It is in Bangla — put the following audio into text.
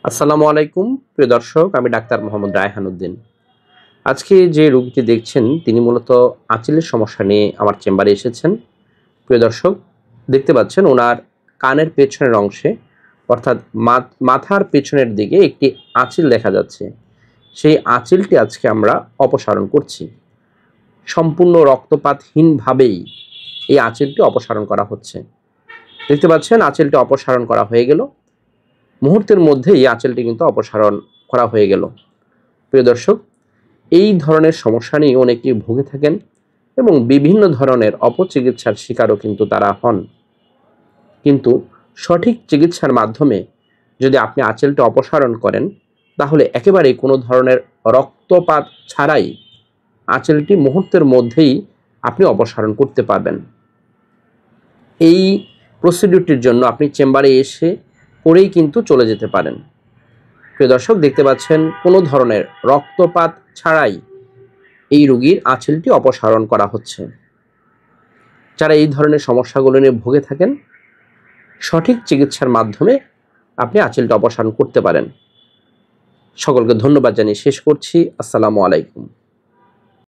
আসসালামু আলাইকুম প্রিয় দর্শক, আমি ডাক্তার মোহাম্মদ রায়হান উদ্দিন। আজকে যে রোগীটি দেখছেন তিনি মূলত আঁচিলের সমস্যা নিয়ে আমার চেম্বারে এসেছেন। প্রিয় দর্শক, দেখতে পাচ্ছেন ওনার কানের পেছনের অংশে অর্থাৎ মাথার পেছনের দিকে একটি আঁচিল দেখা যাচ্ছে। সেই আঁচিলটি আজকে আমরা অপসারণ করছি। সম্পূর্ণ রক্তপাতহীনভাবেই এই আঁচিলটি অপসারণ করা হচ্ছে। দেখতে পাচ্ছেন আঁচিলটি অপসারণ করা হয়ে গেল। মুহূর্তের মধ্যেই আঁচিলটি কিন্তু অপসারণ করা হয়ে গেল। প্রিয় দর্শক, এই ধরনের সমস্যা নিয়ে অনেকেই ভুগে থাকেন এবং বিভিন্ন ধরনের অপচিকিৎসার শিকারও কিন্তু তারা হন। কিন্তু সঠিক চিকিৎসার মাধ্যমে যদি আপনি আঁচিলটা অপসারণ করেন, তাহলে একেবারেই কোনো ধরনের রক্তপাত ছাড়াই আঁচিলটি মুহূর্তের মধ্যেই আপনি অপসারণ করতে পারবেন। এই প্রসিডিউরটির জন্য আপনি চেম্বারে এসে করেই কিন্তু চলে যেতে পারেন। প্রিয় দর্শক, দেখতে পাচ্ছেন কোনো ধরনের রক্তপাত ছাড়াই এই রোগীর আঁচিলটি অপসারণ করা হচ্ছে। যারা এই ধরনের সমস্যাগুলো নিয়ে ভুগে থাকেন, সঠিক চিকিৎসার মাধ্যমে আপনি আঁচিলটা অপসারণ করতে পারেন। সকলকে ধন্যবাদ জানিয়ে শেষ করছি। আসসালামু আলাইকুম।